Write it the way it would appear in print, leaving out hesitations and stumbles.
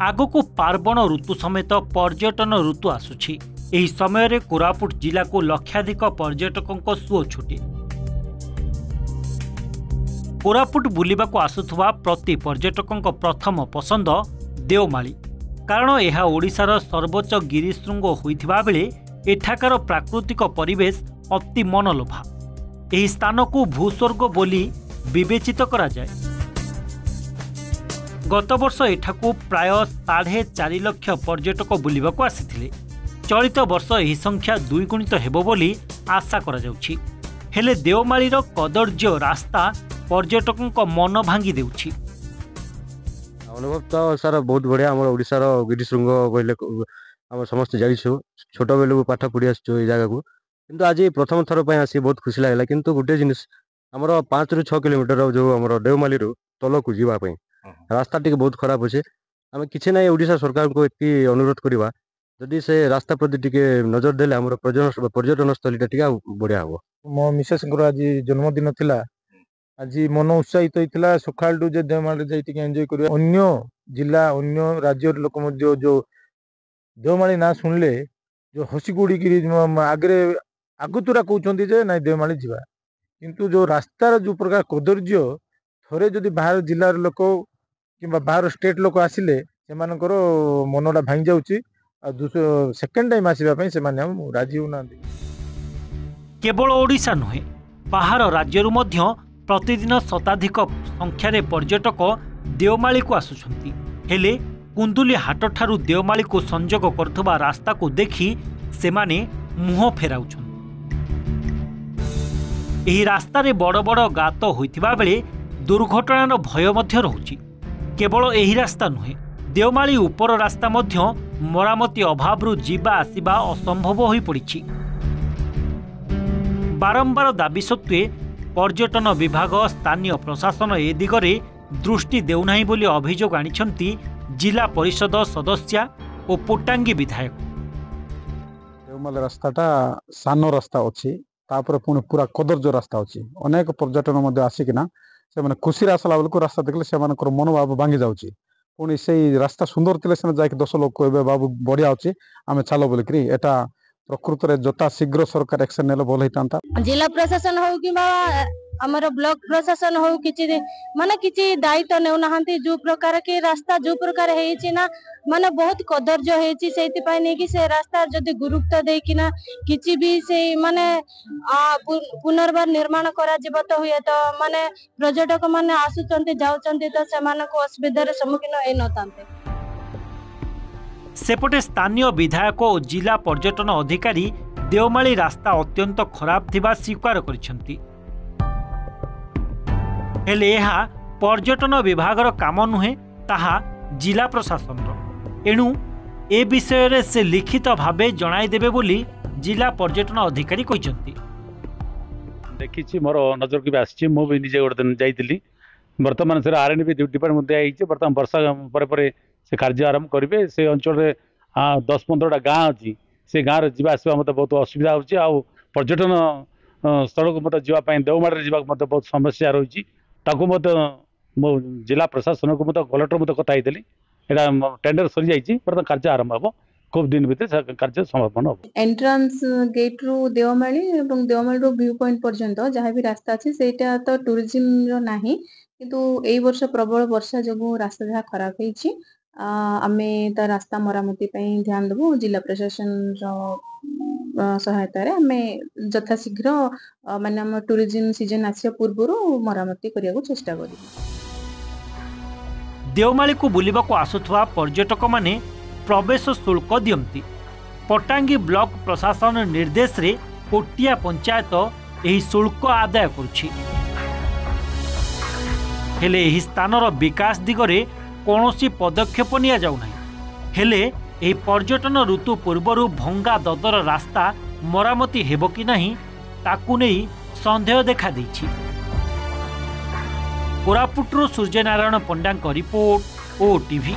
आगको पार्वण ऋतु समेत पर्यटन ऋतु आसुछि। एही समय रे कोरापुट जिला को लक्षाधिक पर्यटकों सुओ छुटे। कोरापुट बुलिबा को आसुथुवा प्रति पर्यटकों प्रथम पसंद देवमाली, कारण यह ओडिशार सर्वोच्च गिरिशृंग होइथिबा बेले एठाकार प्राकृतिक परिवेश अति मनलोभा। एही स्थान को भूस्वर्ग बोली विवेचित करा जाए। गत वर्ष एठाकू प्राय 4.5 लाख पर्यटक बुलिबाकू आसिथिले। चलित वर्ष एही संख्या द्विगुणित हेबो बोली आशा करा जाउछि। हेले देवमालीर कदर्य रास्ता पर्यटकों मन भांगी देउछि। अनुभव तो सर बहुत बढ़िया। आम ओडिशार गिरिशृंग कहले आम समस्त जाइछु। छोट बेलू पाठ पढ़ी आसछु ए जगह को, किंतु आज प्रथम थर पे आसी बहुत खुशी लागला। किंतु गोटे जिनिस हमर 5 ରୁ 6 किलोमीटर जो हमर देवमाली रो तल को जीवा पई रास्ता टिके बहुत खराब अछि। आम किछि नै ओडिशा सरकार को एति अनुरोध करबा, जदि से रास्ता प्रति टिके नजर देले हमर पर्यटन स्थलीटा टिके बढ़िया हो। मो मिसेस आज जन्मदिन थिला। आज मन उत्साहित होता सकाळू जे देवमाली जाई टिके एंजॉय करिया। अन्य जिला अन्य राज्य लोक मध्य जो देवमाली ना सुनले जो हसीगुड़ी की आगरे आगतुरा कहते जे ना देवमाली जीवा, किंतु जो रास्तार जो प्रकार कदर्य थरे जदि बाहर जिलार लोक कि बाहर स्टेट लोक आसिले से मनटा भांगी जाउची। सेकेंड टाइम आसवा से राजी होना। केवल ओडिशा नुहे, बाहर राज्यरु मध्य प्रतिदिन शताधिक संख्यार पर्यटक देवमाली को आसुछंती। हेले कुंदुली हाट ठारू देवमाली को संजोग करथबा रास्ता को देखि सेमाने मुह फेराउछन। एही रास्ता रे बड़ बड़ गात होइथिबा बेले दुर्घटनार भय मध्य रहुछि। केवल एही रास्ता नुहे, देवमाली उपर रास्ता मध्य मरामती अभावरु जीवा आसिबा असंभव होई पड़िछि। बारंबार दाबी सत्वे पर्यटन विभाग स्थानीय प्रशासन ए दिगरे दृष्टि देउनाही बोली अभियोग आनिछंती जिला परिषद सदस्या और पोटांगी विधायक। देवमाली रास्ताटा सान रास्ता अच्छी, तापर पुणी पूरा कदर्य रास्ता अच्छी। अनेक पर्यटन मध्य आसिकिना से माने खुशी आसला बेलू रास्ता देखले से मनोभाव भांगी जाउची। पुणी से रास्ता सुंदर थिले से जाके 10 लोक कहबे बाबू बढ़िया अच्छी आम चलो बोलिकी। एटा प्रकृत रे जता शीघ्र सरकार एक्शन नेले भल होइतांता। जिला प्रशासन हो कि हमर ब्लॉक प्रशासन हो किछि माने किछि दायित्व नेउ नाहंती। जो प्रकार के रास्ता जो प्रकार हेछि ना माने बहुत कदर्य हेछि, सेति पय नै कि से रास्ता जदि गुरुत्व दे कि ना किछि भी से माने पुनर्बार निर्माण करा जिवो तो हुए तो माने पर्यटक माने आसुचंती जाउचंती तो सेमान को असुविधार सम्मुखीन हे नतांते। सेपटे स्थानीय विधायक और जिला पर्यटन अधिकारी देवमाली रास्ता अत्यंत खराब थिबा स्वीकार करिसेंती। हेले एहा पर्यटन विभागर काम नुहे, ताहा जिला प्रशासन। एणु ए विषय रे से लिखित भावे जणाई देबे बोली जिला पर्यटन अधिकारी कहिसेंती। देखिछि मोर नजर के आछि, मो भी निजे गोटे दिन जाइतिली। वर्तमान से आरएनबी डिपार्टमेंट दिया आइछि। वर्तमान वर्षा परे से कार्य आरंभ करेंगे। से अंचल 10-15टा गाँ अच्छी, से गाँव जीवा आसवा मत बहुत असुविधा होची। आ पर्यटन स्थल को मत जीवाई देवमाली जावाक मत बहुत समस्या रही। ताकू मत मो जिला प्रशासन को मत कलेक्टर मत कथा होती। यहाँ टेंडर सरी जाइए, बर्तमान कार्य आरंभ हम खूब दिन भितर कार्य समापन हम। एंट्रांस गेट रु देवमाली एवं देवमाली रो व्यू पॉइंट पर्यंत जहाँ भी रास्ता अच्छे सेटा तो टूरिज्म नाही, किंतु एई वर्ष प्रबल वर्षा जो रास्ता जहाँ खराब होइछि आमे ता रास्ता मरामती पई ध्यान देबो। जिला प्रशासन सहायता रे आमे यथाशीघ्र माने हम टूरिज्म सीजन आसिया पूर्वरु मरामती करिया को चेष्टा करिबो। देवमाली को बुलिबा को आसुथवा पर्यटक माने प्रवेश शुल्क दियंती। पटांगी ब्लॉक प्रशासन निर्देश रे कोटिया पंचायत एही शुल्क आदाय करुछि। हेले एही स्थानर विकास दिगरे कौनसी पदक्षेप निया जाउ नाही। हेले एही पर्यटन ऋतु पूर्वरु भंगा ददर रास्ता मरामती हेबो कि नाही ताकू नेई संदेह देखा दैछि। कोरापुटरू सूर्यनारायण पंडांक रिपोर्ट, ओटीवी।